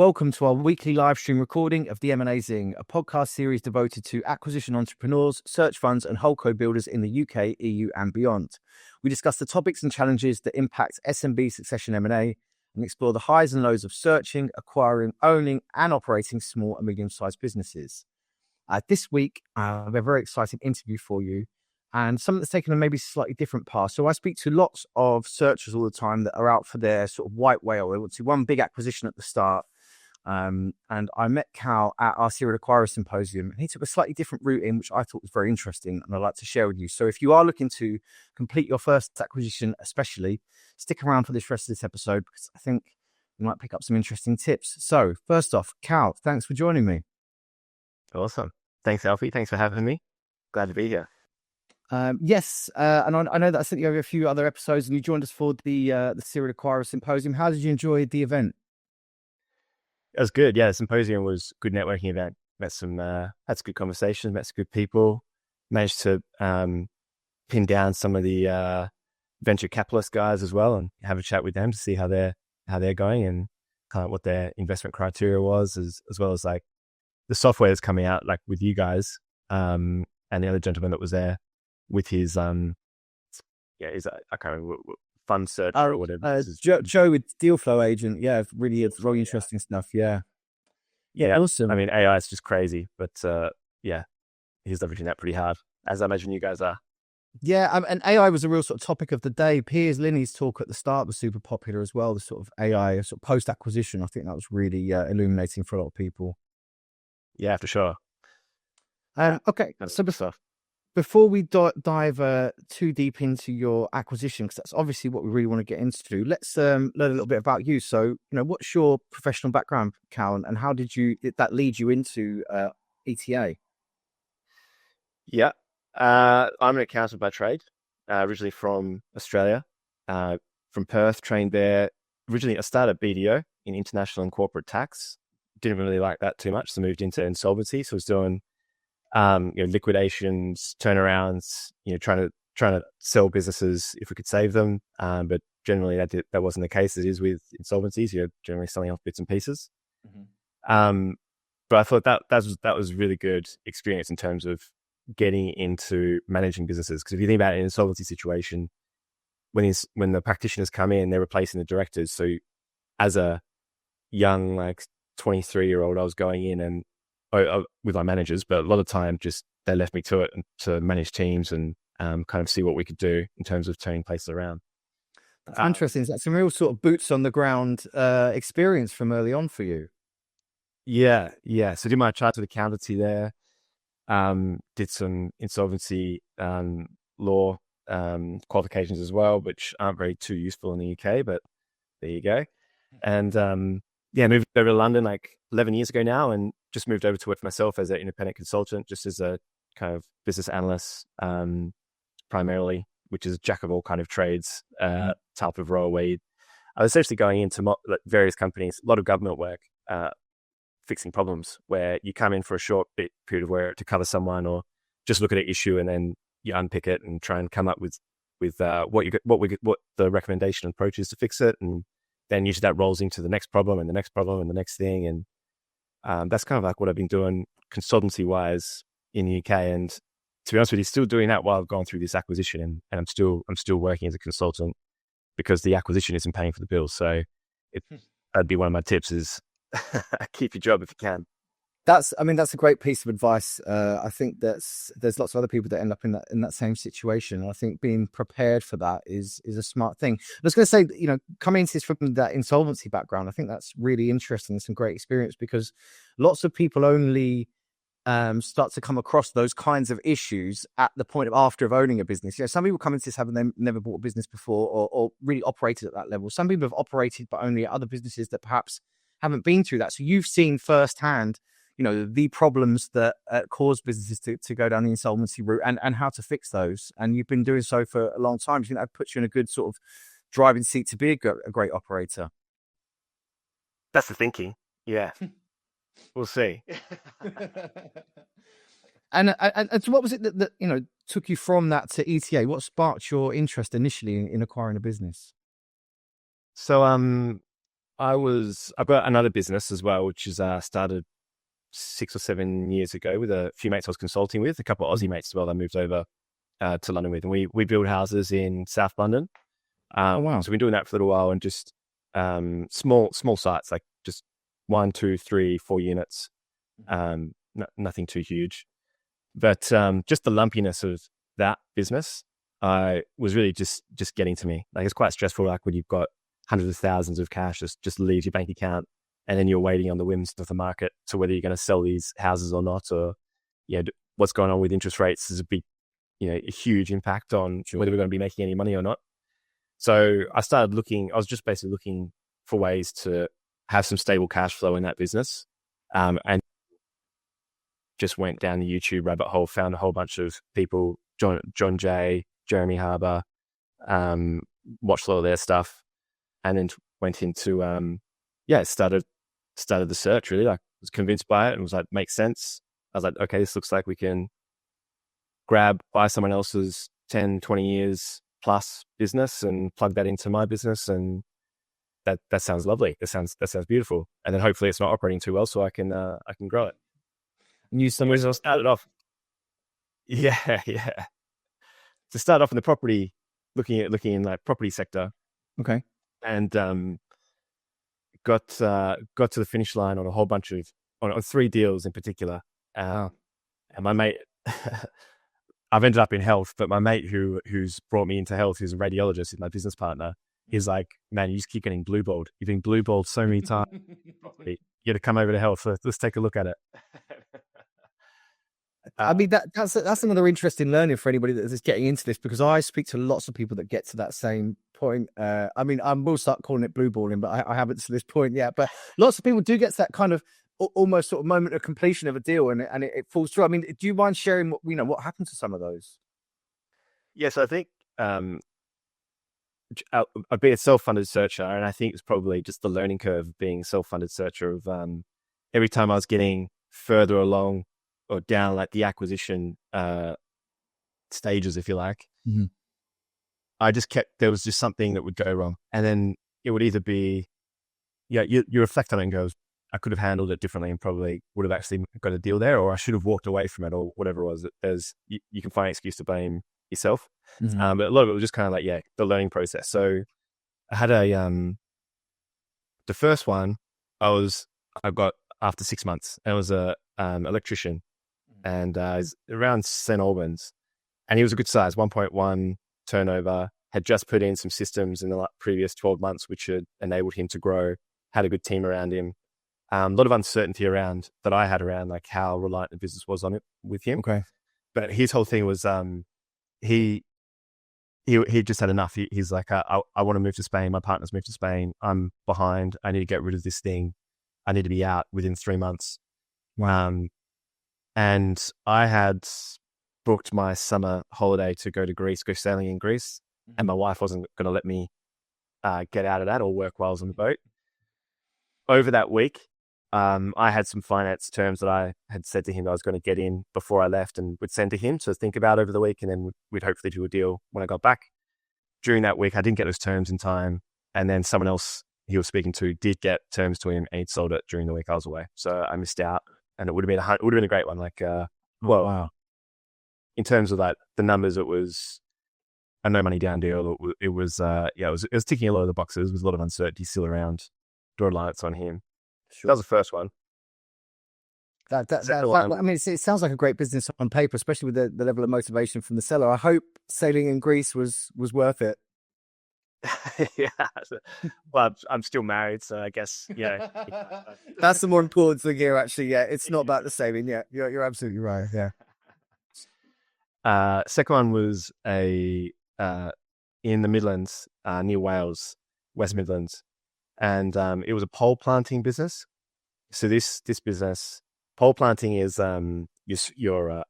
welcome to our weekly live stream recording of the M&AZing, a podcast series devoted to acquisition entrepreneurs, search funds and holdco builders in the UK, EU and beyond. We discuss the topics and challenges that impact SMB succession M&A and explore the highs and lows of searching, acquiring, owning and operating small and medium-sized businesses. This week, we have a very exciting interview for you and something that's taken a maybe slightly different path. So I speak to lots of searchers all the time that are out for their sort of white whale. They want to do one big acquisition at the start. And I met Cal at our serial acquirer symposium, and he took a slightly different route in, which I thought was very interesting, and I'd like to share with you. So if you are looking to complete your first acquisition, especially, stick around for this rest of this episode, because I think you might pick up some interesting tips. So first off, Cal, thanks for joining me. Awesome. Thanks, Alfie. Thanks for having me. Glad to be here. Yes, and I know that I sent you over a few other episodes, and you joined us for the serial acquirer symposium. How did you enjoy the event? It was good. Yeah, the symposium was a good networking event. Met some, had some good conversations, met some good people, managed to pin down some of the venture capitalist guys as well and have a chat with them to see how they're going and kind of what their investment criteria was, as well as like the software that's coming out, like with you guys and the other gentleman that was there with his I can't remember, fund search or whatever. Joe with Deal Flow Agent. Yeah, really, it's really interesting stuff. Yeah, awesome. I mean, AI is just crazy, but he's leveraging that pretty hard, as I imagine you guys are. Yeah, and AI was a real sort of topic of the day. Piers Linney's talk at the start was super popular as well. The sort of AI sort of post acquisition. I think that was really illuminating for a lot of people. Yeah, for sure. Okay, so before we dive too deep into your acquisition, because that's obviously what we really want to get into, let's learn a little bit about you. So, what's your professional background, Cal, and how did that lead you into ETA? Yeah, I'm an accountant by trade, originally from Australia, from Perth, trained there. Originally, I started BDO in international and corporate tax. Didn't really like that too much, so moved into insolvency. So I was doing liquidations, turnarounds, trying to sell businesses if we could save them. But generally that wasn't the case. It is with insolvencies. You're generally selling off bits and pieces. Mm-hmm. But I thought that was really good experience in terms of getting into managing businesses. Because if you think about an insolvency situation, when the practitioners come in, they're replacing the directors. So as a young, 23-year-old, I was going in and with my managers, but a lot of time just they left me to it and to manage teams and kind of see what we could do in terms of turning places around. That's interesting. That's some real sort of boots on the ground experience from early on for you. Yeah. So did my chartered accountancy there, did some insolvency law qualifications as well, which aren't very too useful in the UK, but there you go. And moved over to London 11 years ago now, and just moved over to work for myself as an independent consultant, just as a kind of business analyst, primarily, which is a jack of all kind of trades type of role, where I was essentially going into various companies, a lot of government work, fixing problems, where you come in for a short period of work to cover someone or just look at an issue and then you unpick it and try and come up with what the recommendation approach is to fix it, and then usually that rolls into the next problem and the next problem and the next thing. And that's kind of like what I've been doing consultancy wise in the UK. And to be honest with you, still doing that while I've gone through this acquisition, and I'm still working as a consultant because the acquisition isn't paying for the bills. So that'd be one of my tips is keep your job if you can. That's a great piece of advice. I think there's lots of other people that end up in that same situation. And I think being prepared for that is a smart thing. I was going to say, coming into this from that insolvency background, I think that's really interesting. Some great experience, because lots of people only start to come across those kinds of issues at the point of after owning a business. Some people come into this having never bought a business before or really operated at that level. Some people have operated, but only at other businesses that perhaps haven't been through that. So you've seen firsthand the problems that cause businesses to go down the insolvency route and how to fix those. And you've been doing so for a long time. Do you think that puts you in a good sort of driving seat to be a great operator? That's the thinking. Yeah. We'll see. And so what was it that took you from that to ETA? What sparked your interest initially in acquiring a business? So I've got another business as well, which is started 6 or 7 years ago with a few mates I was consulting with, a couple of Aussie mates as well that I moved over to London with. And we build houses in South London. Oh, wow. So we've been doing that for a little while, and just small sites, like just 1, 2, 3, 4 units. Nothing too huge. But just the lumpiness of that business was really just getting to me. Like, it's quite stressful, like when you've got hundreds of thousands of cash just leaves your bank account, and then you're waiting on the whims of the market to whether you're going to sell these houses or not, or what's going on with interest rates is a huge impact on whether we're going to be making any money or not. So I started looking. I was just basically looking for ways to have some stable cash flow in that business, and just went down the YouTube rabbit hole, found a whole bunch of people, John Jay, Jeremy Harbour, watched a lot of their stuff, and then went into started the search. Really, like, was convinced by it and was like, makes sense. I was like, okay, this looks like we can buy someone else's 10, 20 years plus business and plug that into my business, and that sounds lovely. That sounds beautiful. And then hopefully it's not operating too well, so I can grow it. And use some So I started off. Yeah. To start off in the property, looking in like property sector. Okay. And got to the finish line on a whole bunch of on 3 deals in particular. And my mate, I've ended up in health, but my mate who's brought me into health, who's a radiologist, is my business partner. He's like, man, you just keep getting blue-balled. You've been blue-balled so many times. You got to come over to health. Let's take a look at it. I mean, that's another interesting learning for anybody that is getting into this, because I speak to lots of people that get to that same point. I mean, I will start calling it blue balling, but I haven't to this point yet. But lots of people do get to that kind of almost sort of moment of completion of a deal, and it falls through. I mean, do you mind sharing what happened to some of those? Yes, I think I'd be a self-funded searcher, and I think it's probably just the learning curve of being a self-funded searcher of every time I was getting further along or down like the acquisition stages, if you like, I just there was just something that would go wrong. And then it would either be, you reflect on it and go, I could have handled it differently and probably would have actually got a deal there, or I should have walked away from it, or whatever it was. You can find an excuse to blame yourself. But a lot of it was just kind of like, the learning process. So I had the first one I got after 6 months, and it was a electrician, and around St. Albans, and he was a good size, 1.1 turnover, had just put in some systems in the previous 12 months, which had enabled him to grow, had a good team around him. A lot of uncertainty that I had around like how reliant the business was on it with him. Okay. But his whole thing was, he just had enough. He's like, I want to move to Spain. My partner's moved to Spain. I'm behind. I need to get rid of this thing. I need to be out within 3 months. Wow. And I had booked my summer holiday to go to Greece, go sailing in Greece. And my wife wasn't going to let me get out of that or work while I was on the boat. Over that week, I had some finance terms that I had said to him that I was going to get in before I left and would send to him to think about over the week, and then we'd hopefully do a deal when I got back. During that week, I didn't get those terms in time, and then someone else he was speaking to did get terms to him, and he'd sold it during the week I was away. So I missed out, and it would have been a great one. Like, wow. In terms of like the numbers, it was a no money down deal. It was ticking a lot of the boxes with a lot of uncertainty still around. Draw reliance on him. Sure. That was the first one. I mean, it sounds like a great business on paper, especially with the level of motivation from the seller. I hope sailing in Greece was worth it. Yeah. Well, I'm still married, so I guess, That's the more important thing here, actually. Yeah, it's not about the sailing. Yeah, you're absolutely right. Yeah. Second one was in the Midlands, near Wales, West Midlands. And it was a pole planting business. So this business, pole planting is your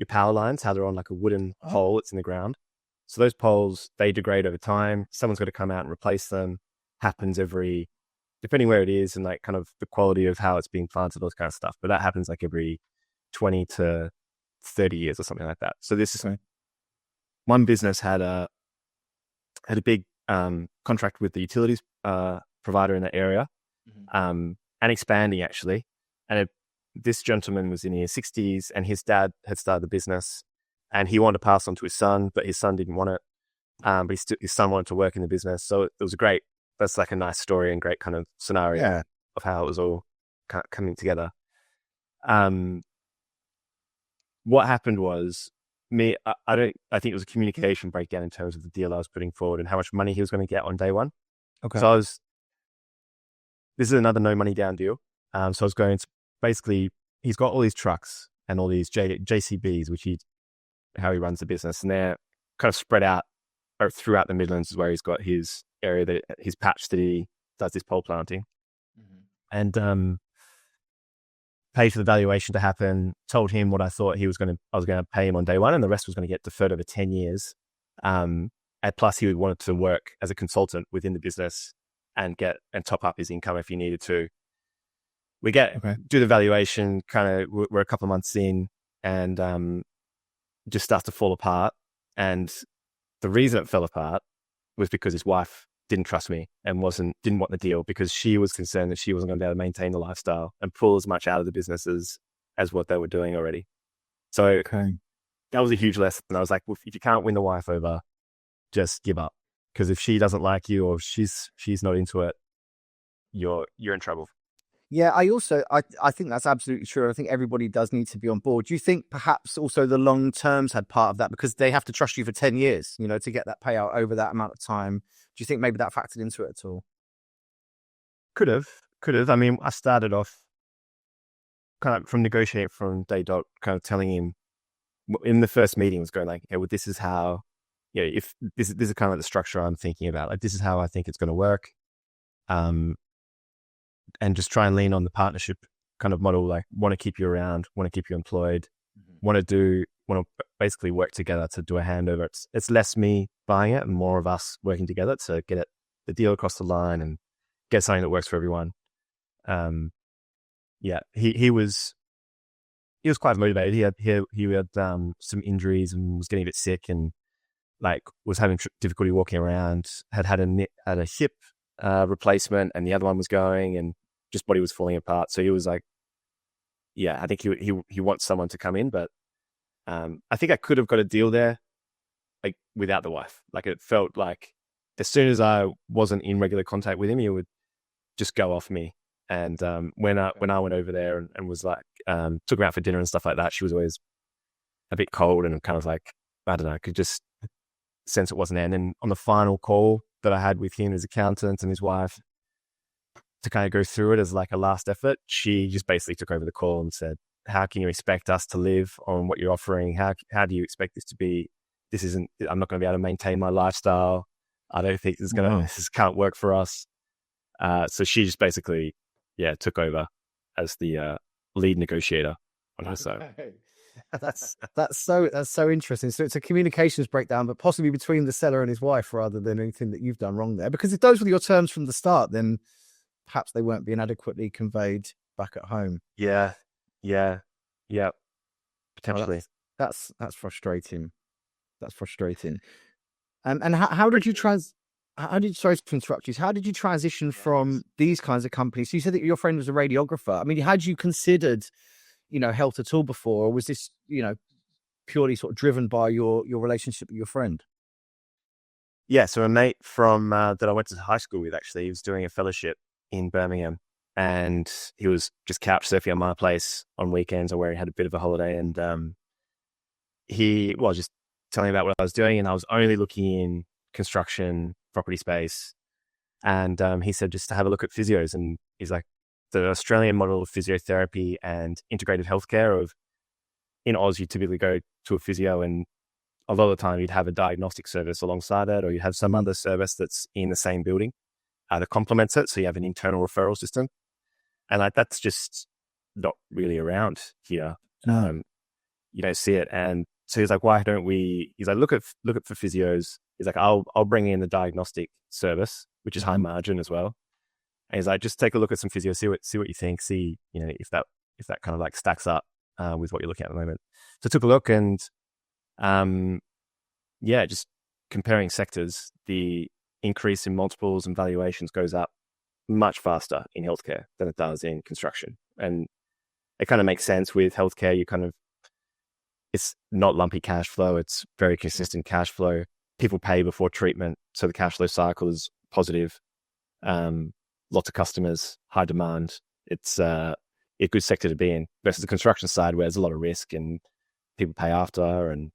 power lines, how they're on like a wooden pole that's in the ground. So those poles, they degrade over time. Someone's got to come out and replace them. Happens depending where it is and like kind of the quality of how it's being planted, those kind of stuff. But that happens like every 20 to 30 years or something like that. So this one business had a big contract with the utilities provider in that area, and expanding actually. And this gentleman was in his 60s, and his dad had started the business, and he wanted to pass on to his son, but his son didn't want it. But his son wanted to work in the business, so it was that's like a nice story and great kind of scenario of how it was all coming together. What happened was I think it was a communication breakdown in terms of the deal I was putting forward and how much money he was going to get on day one. Okay. So this is another no money down deal. So I was going to basically, he's got all these trucks and all these JCBs, how he runs the business, and they're kind of spread out throughout the Midlands is where he's got his area, his patch that he does this pole planting. And paid for the valuation to happen, told him what I thought I was going to pay him on day one, and the rest was going to get deferred over 10 years. And plus he wanted to work as a consultant within the business and top up his income if he needed to. We do the valuation, kind of, we're a couple of months in, and just starts to fall apart. And the reason it fell apart was because his wife didn't trust me and didn't want the deal, because she was concerned that she wasn't going to be able to maintain the lifestyle and pull as much out of the businesses as what they were doing already. So that was a huge lesson. And I was like, well, if you can't win the wife over, just give up. Because if she doesn't like you, or she's not into it, you're in trouble. Yeah, I think that's absolutely true. I think everybody does need to be on board. Do you think perhaps also the long terms had part of that, because they have to trust you for 10 years, to get that payout over that amount of time? Do you think maybe that factored into it at all? Could have. I mean, I started off kind of from negotiating from day dot, kind of telling him in the first meeting, was going like, okay, well, this is how, if this is kind of the structure I'm thinking about. Like, this is how I think it's going to work. And just try and lean on the partnership kind of model, like want to keep you around, want to keep you employed, want to basically work together to do a handover. It's less me buying it and more of us working together to get the deal across the line and get something that works for everyone. He was quite motivated. He had some injuries and was getting a bit sick, and like was having difficulty walking around, had a hip replacement, and the other one was going, and just body was falling apart. So he was like, I think he wants someone to come in, but I think I could have got a deal there, like without the wife. Like it felt like as soon as I wasn't in regular contact with him, he would just go off me. And when I went over there and was like, took her out for dinner and stuff like that, she was always a bit cold and kind of like, I don't know, I could just sense it wasn't there. And then on the final call that I had with him, his accountant and his wife, to kind of go through it as like a last effort, she just basically took over the call and said, how can you expect us to live on what you're offering? How do you expect this to be? I'm not going to be able to maintain my lifestyle. I don't think this can't work for us. So she just basically, took over as the lead negotiator on her side. That's so interesting. So it's a communications breakdown, but possibly between the seller and his wife rather than anything that you've done wrong there. Because if those were your terms from the start, then perhaps they weren't being adequately conveyed back at home. Yeah. Potentially. That's frustrating. That's frustrating. And how did you sorry to interrupt you. How did you transition from these kinds of companies? So you said that your friend was a radiographer. I mean, had you considered, health at all before, or was this, purely sort of driven by your relationship with your friend? Yeah. So a mate from that I went to high school with, actually, he was doing a fellowship in Birmingham, and he was just couch surfing on my place on weekends or where he had a bit of a holiday. And he was just telling me about what I was doing, and I was only looking in construction, property space. And he said just to have a look at physios, and he's like, the Australian model of physiotherapy and integrated healthcare in Oz, you typically go to a physio, and a lot of the time you'd have a diagnostic service alongside it, or you have some other service that's in the same building that complements it. So you have an internal referral system, and like that's just not really around here. No. You don't see it. And so he's like, why don't we? He's like, look at for physios. He's like, I'll bring in the diagnostic service, which is high margin as well. And he's like, just take a look at some physio, see what you think, see if that kind of like stacks up with what you're looking at the moment. So I took a look, and just comparing sectors, the increase in multiples and valuations goes up much faster in healthcare than it does in construction. And it kind of makes sense with healthcare. It's not lumpy cash flow. It's very consistent cash flow. People pay before treatment. So the cash flow cycle is positive. Lots of customers, high demand. It's a good sector to be in versus the construction side where there's a lot of risk and people pay after and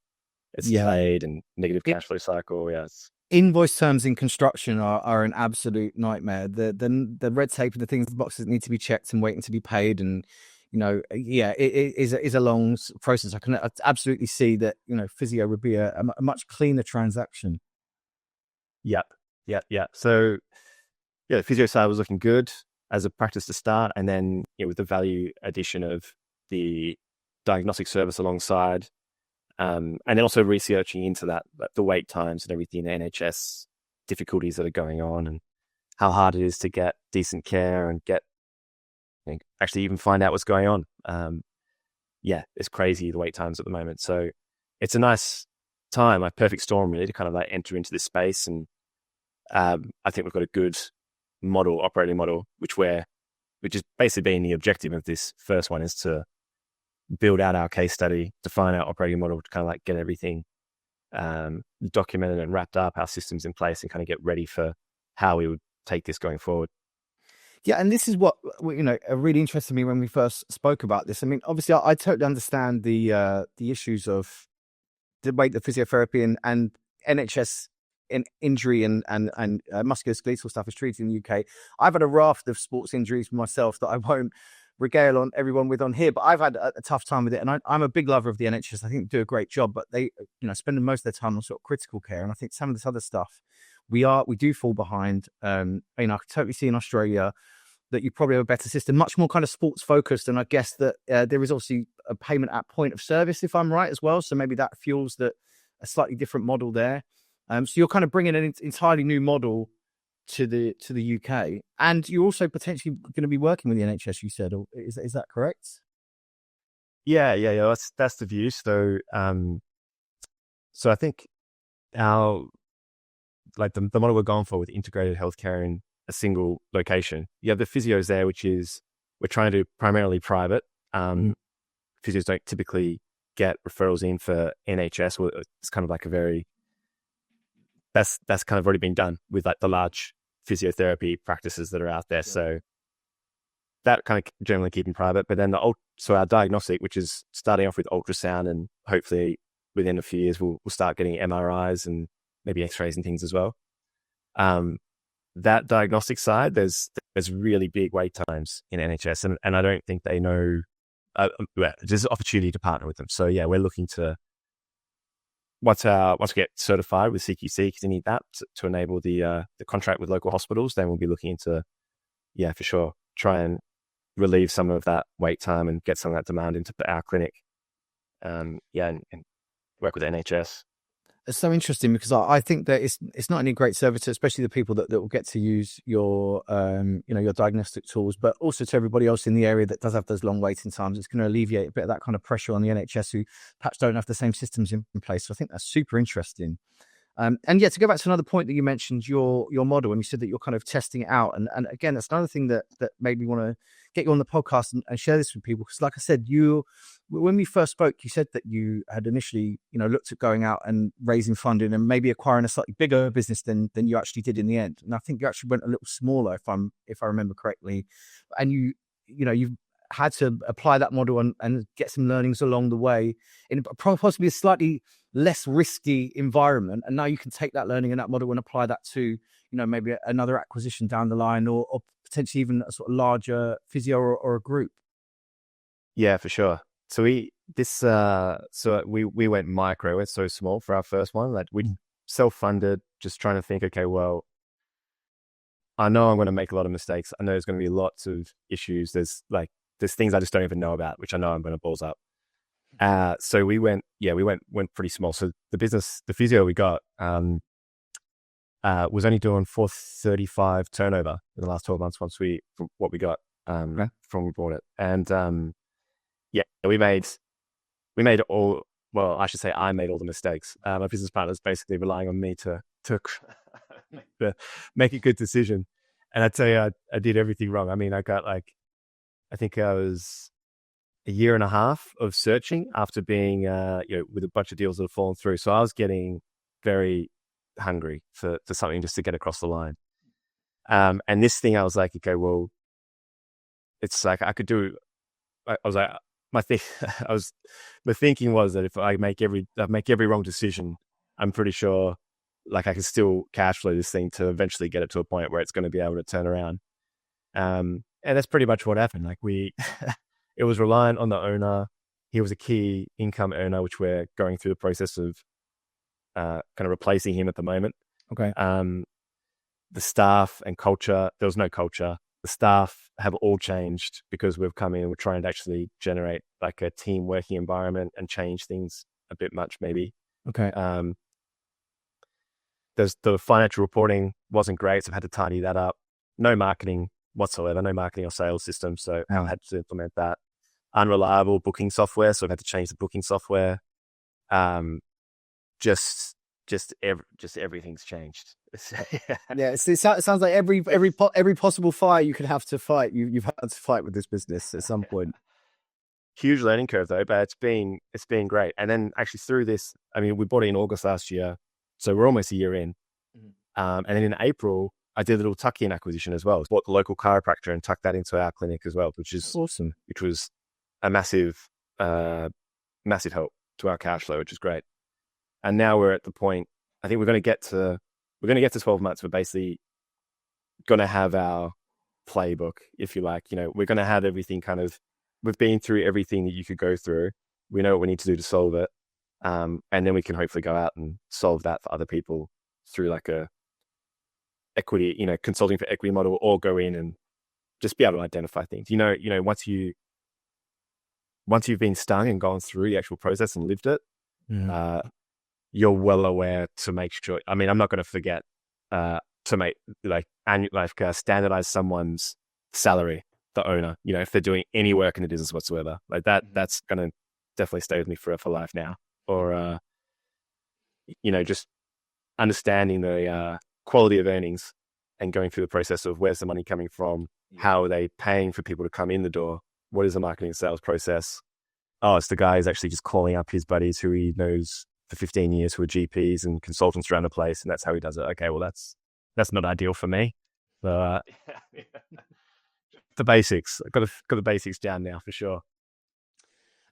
it's delayed and negative cash flow cycle. Yeah. Invoice terms in construction are an absolute nightmare. The red tape and the things, the boxes that need to be checked and waiting to be paid, and it is a long process. I can absolutely see that physio would be a much cleaner transaction. Yep. So the physio side was looking good as a practice to start, and then with the value addition of the diagnostic service alongside. And then also researching into that, the wait times and everything, the NHS difficulties that are going on and how hard it is to get decent care and actually even find out what's going on. It's crazy, the wait times at the moment. So it's a nice time, like perfect storm really, to kind of like enter into this space. And I think we've got a good operating model, which is basically being the objective of this first one is to build out our case study, define our operating model to kind of like get everything documented and wrapped up, our systems in place, and kind of get ready for how we would take this going forward. Yeah, and this is what really interested me when we first spoke about this. I mean, obviously, I totally understand the issues of the way the physiotherapy and NHS in injury and musculoskeletal stuff is treated in the UK. I've had a raft of sports injuries myself that I won't regale on everyone with on here, but I've had a tough time with it, and I'm a big lover of the NHS. I think they do a great job, but they spend most of their time on sort of critical care, and I think some of this other stuff we do fall behind. I can totally see in Australia that you probably have a better system, much more kind of sports focused, and I guess that there is obviously a payment at point of service, if I'm right as well, so maybe that fuels a slightly different model there. So you're kind of bringing an entirely new model to the UK, and you're also potentially going to be working with the NHS. You said, or is that correct? Yeah. That's the view. So, so I think the model we're going for with integrated healthcare in a single location. You have the physios there, which is we're trying to do primarily private. Physios don't typically get referrals in for NHS. Well, it's kind of like that's kind of already been done with like the large physiotherapy practices that are out there. Yeah. So that kind of generally keeping private, but then our diagnostic, which is starting off with ultrasound, and hopefully within a few years we'll start getting MRIs and maybe X-rays and things as well. That diagnostic side, there's really big wait times in NHS, and I don't think they know. There's an opportunity to partner with them. So yeah, we're looking to once we get certified with CQC, because you need that to enable the contract with local hospitals, then we'll be looking into, for sure, try and relieve some of that wait time and get some of that demand into our clinic. And work with NHS. It's so interesting because I think that it's not only a great service, especially the people that will get to use your your diagnostic tools, but also to everybody else in the area that does have those long waiting times. It's going to alleviate a bit of that kind of pressure on the NHS who perhaps don't have the same systems in place. So I think that's super interesting. And to go back to another point that you mentioned, your model, and you said that you're kind of testing it out. And again, that's another thing that made me want to get you on the podcast and share this with people. Because like I said, when we first spoke, you said that you had initially, looked at going out and raising funding and maybe acquiring a slightly bigger business than you actually did in the end. And I think you actually went a little smaller, if I remember correctly. And you've had to apply that model and get some learnings along the way in possibly a slightly less risky environment. And now you can take that learning and that model and apply that to, maybe another acquisition down the line or potentially even a sort of larger physio or a group. Yeah, for sure. So we went micro. We're so small for our first one. Like we self-funded, just trying to think, okay, well, I know I'm going to make a lot of mistakes. I know there's going to be lots of issues. There's things I just don't even know about, which I know I'm going to balls up. So we went pretty small. So the physio we got, was only doing 435 turnover in the last 12 months from what we got, from we bought it. And, we made all, well, I should say I made all the mistakes. My business partner is basically relying on me to make a good decision. And I tell you, I did everything wrong. I mean, I think I was a year and a half of searching after being, with a bunch of deals that have fallen through. So I was getting very hungry for something just to get across the line. And this thing, I was like, okay, well, it's like I could do. I was like, my thinking was that if I make every wrong decision, I'm pretty sure like I can still cash flow this thing to eventually get it to a point where it's going to be able to turn around. And that's pretty much what happened. Like it was reliant on the owner. He was a key income earner, which we're going through the process of kind of replacing him at the moment. Okay. The staff and culture, there was no culture. The staff have all changed because we've come in and we're trying to actually generate like a team working environment and change things a bit much maybe. Okay. The financial reporting wasn't great, so I've had to tidy that up. No marketing whatsoever, no marketing or sales system, so I had to implement that. Unreliable booking software, so I've had to change the booking software. Just everything's changed. Yeah, it sounds like every possible fire you could have to fight, you've had to fight with this business at some point. Huge learning curve though, but it's been great. And then actually through this, I mean, we bought it in August last year, so we're almost a year in. And then in April, I did a little tuck-in acquisition as well. Bought the local chiropractor and tucked that into our clinic as well, which is awesome. Which was a massive help to our cash flow, which is great. And now we're at the point, I think we're going to get to 12 months. We're basically going to have our playbook, if you like. We're going to have everything we've been through everything that you could go through. We know what we need to do to solve it. And then we can hopefully go out and solve that for other people through like a equity, consulting for equity model, or go in and just be able to identify things. Once you've been stung and gone through the actual process and lived it, you're well aware to make sure. I mean, I'm not going to forget to make standardize someone's salary, the owner. If they're doing any work in the business whatsoever, like that, that's going to definitely stay with me for life now. Or just understanding the quality of earnings and going through the process of where's the money coming from, how are they paying for people to come in the door, what is the marketing and sales process. Oh, it's the guy who's actually just calling up his buddies who he knows for 15 years who are GPs and consultants around the place, and that's how he does it. Okay, well, that's not ideal for me. The basics. I've got the basics down now for sure.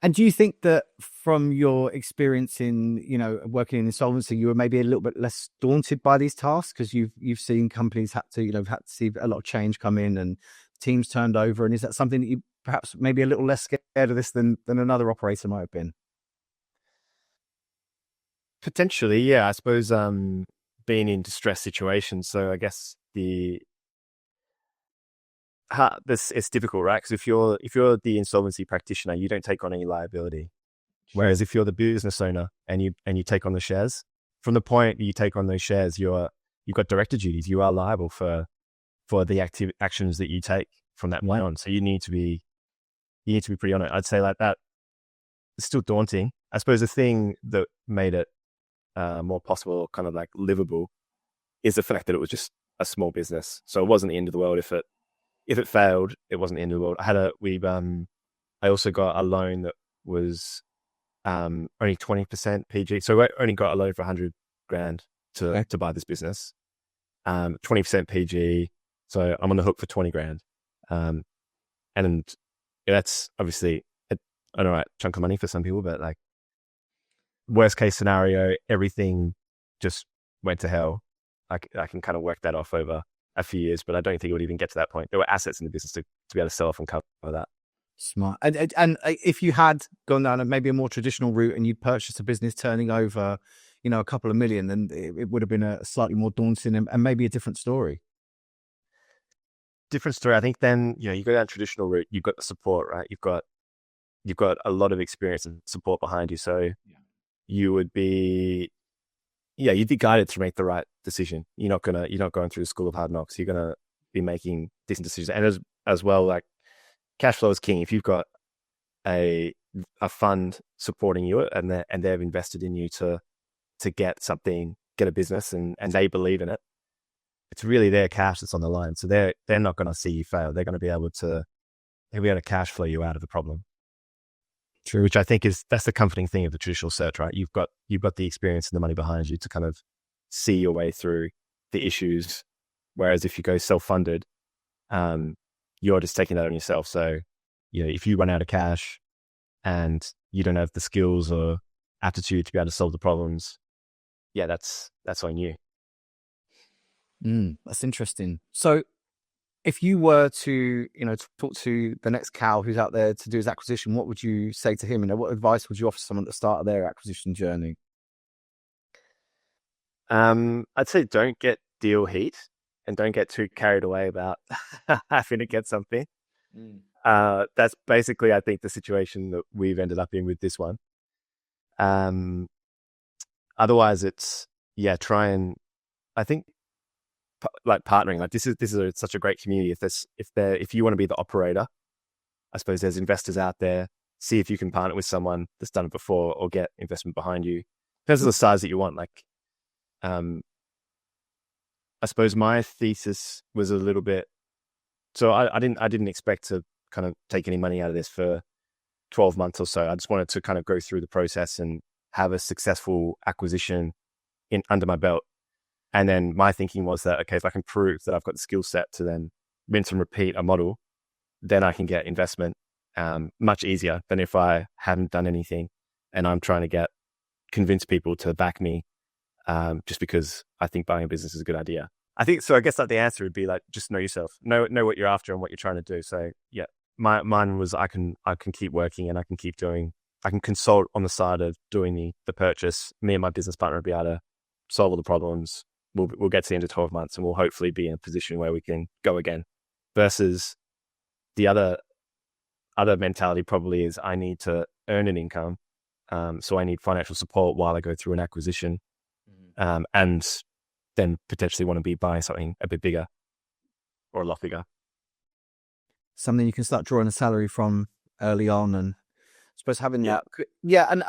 And do you think that from your experience in, working in insolvency, you were maybe a little bit less daunted by these tasks because you've seen companies had to see a lot of change come in and teams turned over? And is that something that you perhaps maybe a little less scared of this than another operator might have been? Potentially, yeah. I suppose being in distress situations. So I guess it's difficult, right? Because if you're the insolvency practitioner, you don't take on any liability. Whereas if you're the business owner and you take on the shares, from the point you take on those shares, you've got director duties. You are liable for the actions that you take from that point on. So you need to be pretty on it. I'd say like that. It's still daunting. I suppose the thing that made it more possible, kind of like livable, is the fact that it was just a small business. So it wasn't the end of the world if it failed. It wasn't the end of the world. I also got a loan that was only 20% PG. So I only got a loan for $100,000 to buy this business. 20% PG. So I'm on the hook for $20,000. And that's obviously an alright chunk of money for some people, but like worst case scenario, everything just went to hell. I can kind of work that off over a few years, but I don't think it would even get to that point. There were assets in the business to be able to sell off and cover that. Smart. And if you had gone down maybe a more traditional route and you'd purchased a business turning over, a couple of million, then it would have been a slightly more daunting and maybe a different story. Different story. I think then, you go down traditional route, you've got the support, right? You've got a lot of experience and support behind you. So you would be, you'd be guided to make the right decision. You're not going through the school of hard knocks. You're going to be making decent decisions. And as well, like cash flow is king. If you've got a fund supporting you and they've invested in you to get a business and they believe in it, it's really their cash that's on the line. So they're not going to see you fail. They're going to be able to cash flow you out of the problem. True. Which I think that's the comforting thing of the traditional search, right? You've got the experience and the money behind you to kind of see your way through the issues. Whereas if you go self-funded, you're just taking that on yourself. So, if you run out of cash and you don't have the skills or aptitude to be able to solve the problems, that's on you. That's interesting. So if you were to, talk to the next Cal who's out there to do his acquisition, what would you say to him? What advice would you offer someone at the start of their acquisition journey? I'd say don't get deal heat and don't get too carried away about having to get something. That's basically, I think, the situation that we've ended up in with this one. Otherwise, it's I think like partnering. Like this is such a great community. If you want to be the operator, I suppose there's investors out there. See if you can partner with someone that's done it before or get investment behind you. Depends on the size that you want. Like, I suppose my thesis was a little bit. So I didn't expect to kind of take any money out of this for 12 months or so. I just wanted to kind of go through the process and have a successful acquisition under my belt. And then my thinking was that, okay, if I can prove that I've got the skill set to then rinse and repeat a model, then I can get investment much easier than if I haven't done anything and I'm trying to convince people to back me just because I think buying a business is a good idea. I think so. I guess that the answer would be like, just know yourself, know what you're after and what you're trying to do. So yeah, mine was I can keep working and I can consult on the side of doing the purchase. Me and my business partner will be able to solve all the problems. We'll get to the end of 12 months and we'll hopefully be in a position where we can go again. Versus the other mentality probably is I need to earn an income. So I need financial support while I go through an acquisition. And then potentially want to be buying something a bit bigger or a lot bigger. Something you can start drawing a salary from early on, and I suppose having that. Yeah, and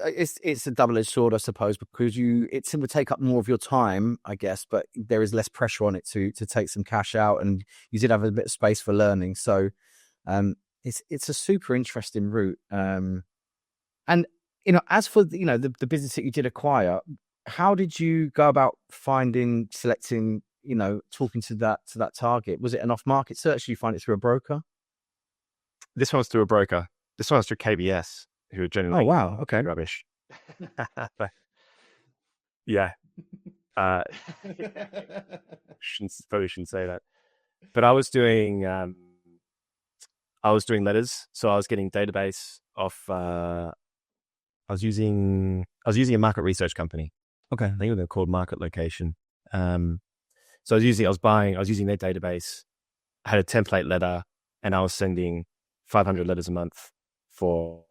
it's a double-edged sword, I suppose, because it would take up more of your time, I guess, but there is less pressure on it to take some cash out, and you did have a bit of space for learning. So it's a super interesting route. And as for the business that you did acquire, how did you go about selecting, talking to that target? Was it an off-market search? Did you find it through a broker? This one was through a broker. This one was through KBS, who are generally okay, rubbish. But, yeah, probably shouldn't say that. But I was doing letters, so I was getting database off. I was using a market research company. Okay, I think they're called Market Location. So I was using their database. I had a template letter, and I was sending 500 letters a month for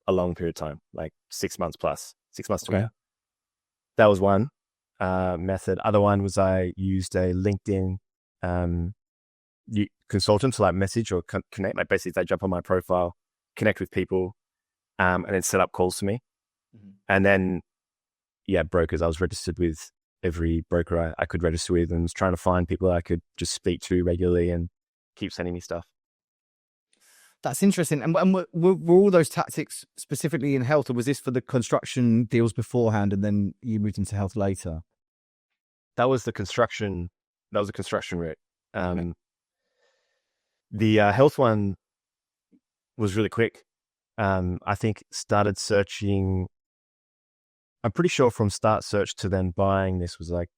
a long period of time, like 6 months plus, 6 months to a year. That was one method. Other one was I used a LinkedIn consultant to like message or connect. Like basically, they jump on my profile, connect with people, and then set up calls to me. And then, brokers. I was registered with every broker I could register with, and was trying to find people I could just speak to regularly and keep sending me stuff. That's interesting. And were all those tactics specifically in health, or was this for the construction deals beforehand and then you moved into health later? That was the construction route. Okay. The health one was really quick. I think started searching. I'm pretty sure from start search to then buying this was like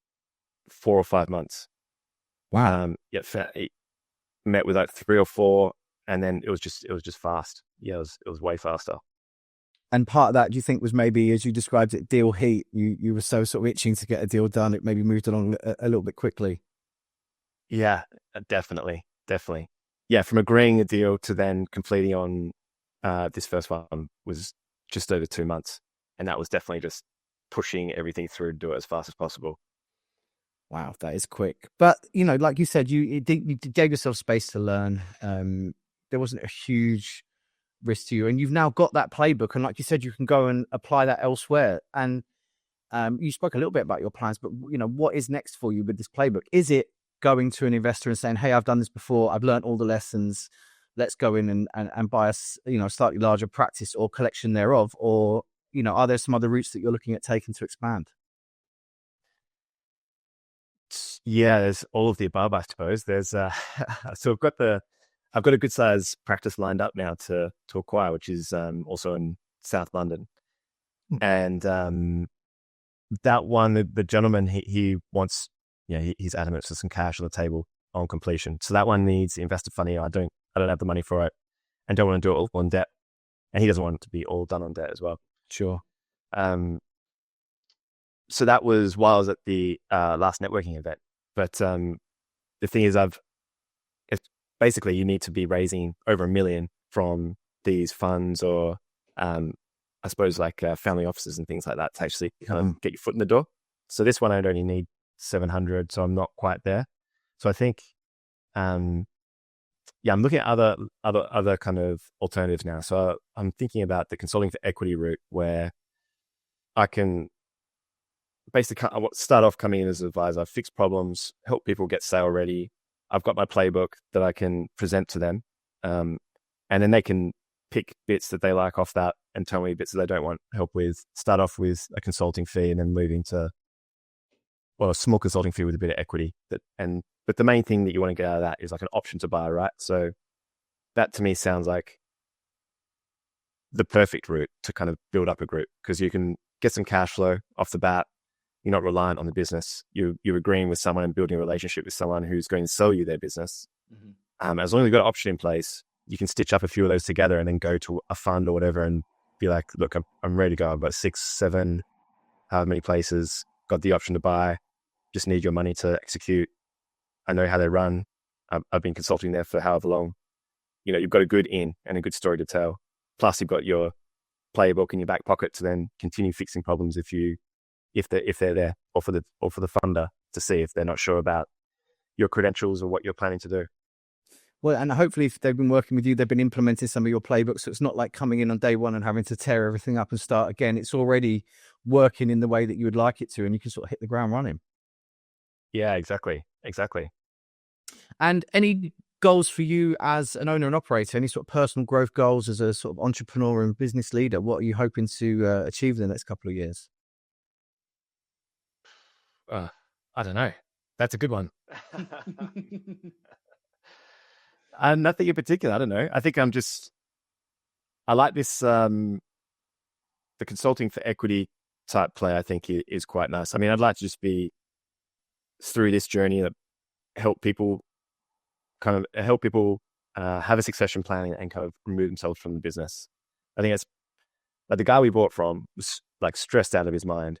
4 or 5 months. Wow. Met with like 3 or 4, and then it was just fast. Yeah, it was way faster. And part of that, do you think, was maybe, as you described it, deal heat? You were so sort of itching to get a deal done, it maybe moved along a little bit quickly. Yeah, definitely. Yeah, from agreeing a deal to then completing on this first one was just over 2 months. And that was definitely just pushing everything through to do it as fast as possible. Wow, that is quick. But, like you said, you gave yourself space to learn. There wasn't a huge risk to you. And you've now got that playbook. And like you said, you can go and apply that elsewhere. And you spoke a little bit about your plans, but, what is next for you with this playbook? Is it going to an investor and saying, hey, I've done this before, I've learned all the lessons, let's go in and buy a slightly larger practice or collection thereof? Or, are there some other routes that you're looking at taking to expand? Yeah, there's all of the above, I suppose. There's so I've got a good size practice lined up now to acquire, which is also in South London. And that one, the gentleman, he wants, he's adamant for some cash on the table on completion. So that one needs investor funding. I don't have the money for it, and don't want to do it all on debt. And he doesn't want it to be all done on debt as well. Sure. So that was while I was at the last networking event. But the thing is, it's basically you need to be raising over $1 million from these funds or I suppose like family offices and things like that to actually kind of get your foot in the door. So this one I'd only need 700, so I'm not quite there. So I think, I'm looking at other kind of alternatives now. So I'm thinking about the consulting for equity route, where I can basically start off coming in as an advisor, fix problems, help people get sale ready. I've got my playbook that I can present to them, and then they can pick bits that they like off that and tell me bits that they don't want help with. Start off with a consulting fee and then move into, a small consulting fee with a bit of equity. But the main thing that you want to get out of that is like an option to buy, right? So that to me sounds like the perfect route to kind of build up a group, because you can get some cash flow off the bat. You're not reliant on the business. You're agreeing with someone and building a relationship with someone who's going to sell you their business. As long as you've got an option in place, you can stitch up a few of those together and then go to a fund or whatever and be like, look, I'm ready to go. I've got 6, 7, however many places, got the option to buy, just need your money to execute. I know how they run. I've been consulting there for however long. You've got a good in and a good story to tell. Plus you've got your playbook in your back pocket to then continue fixing problems if they're there, or for the funder to see if they're not sure about your credentials or what you're planning to do. Well, and hopefully if they've been working with you, they've been implementing some of your playbooks. So it's not like coming in on day one and having to tear everything up and start again. It's already working in the way that you would like it to, and you can sort of hit the ground running. Yeah, exactly. And any goals for you as an owner and operator, any sort of personal growth goals as a sort of entrepreneur and business leader? What are you hoping to achieve in the next couple of years? I don't know. That's a good one. Nothing in particular. I don't know. I think I like this, the consulting for equity type play, I think is quite nice. I mean, I'd like to just be through this journey that help people have a succession plan and kind of remove themselves from the business. I think it's like the guy we bought from was like stressed out of his mind.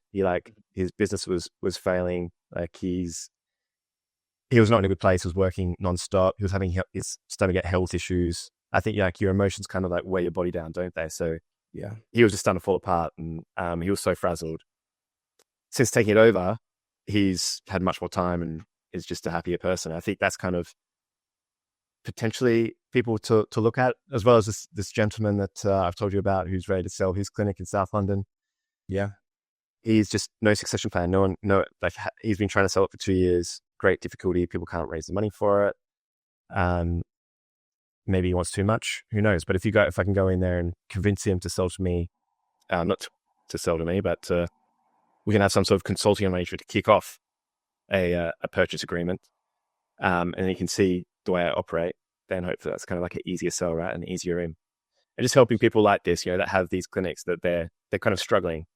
His business was failing. Like he was not in a good place. He was working nonstop. He was starting to get health issues. I think your emotions kind of like weigh your body down, don't they? So yeah, he was just starting to fall apart, and he was so frazzled. Since taking it over, he's had much more time and is just a happier person. I think that's kind of potentially people to look at, as well as this gentleman that I've told you about, who's ready to sell his clinic in South London. Yeah, he's just no succession plan. He's been trying to sell it for 2 years. Great difficulty. People can't raise the money for it. Maybe he wants too much. Who knows? But if I can go in there and convince him to sell to me, not to sell to me, but we can have some sort of consulting arrangement to kick off a purchase agreement, and he can see the way I operate. Then hopefully that's kind of like an easier sell, right? An easier in. And just helping people like this, that have these clinics that they're kind of struggling,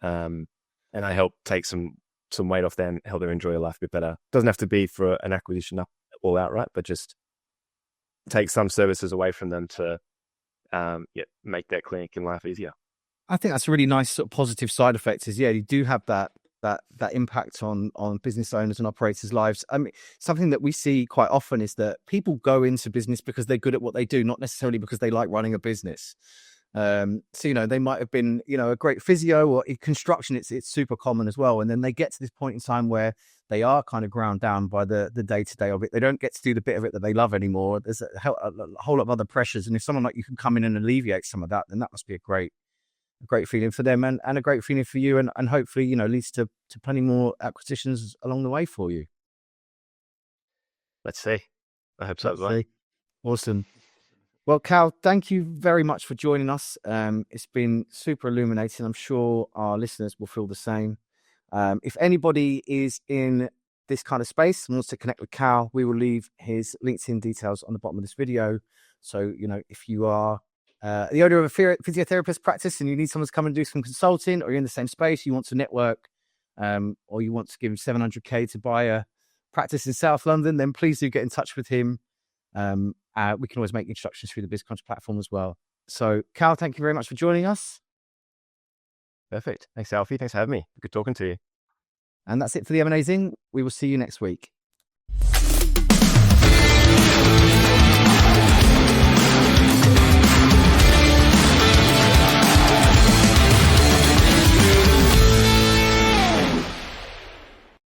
and I help take some weight off them, help them enjoy life a bit better. Doesn't have to be for an acquisition all outright, but just take some services away from them to make their clinic and life easier. I think that's a really nice sort of positive side effect is, you do have that impact on business owners and operators' lives. I mean, something that we see quite often is that people go into business because they're good at what they do, not necessarily because they like running a business. So, they might have been, a great physio, or in construction, it's super common as well. And then they get to this point in time where they are kind of ground down by the day-to-day of it. They don't get to do the bit of it that they love anymore. There's a whole lot of other pressures. And if someone like you can come in and alleviate some of that, then that must be a great feeling for them and a great feeling for you. And hopefully, leads to plenty more acquisitions along the way for you. Let's see. I hope so as well. See. Awesome. Well, Cal, thank you very much for joining us. It's been super illuminating. I'm sure our listeners will feel the same. If anybody is in this kind of space and wants to connect with Cal, we will leave his LinkedIn details on the bottom of this video. So, if you are the owner of a physiotherapist practice and you need someone to come and do some consulting, or you're in the same space, you want to network, or you want to give him $700K to buy a practice in South London, then please do get in touch with him. We can always make introductions through the BizContra platform as well. So, Cal, thank you very much for joining us. Perfect. Thanks, Alfie. Thanks for having me. Good talking to you. And that's it for the M&AZing. We will see you next week.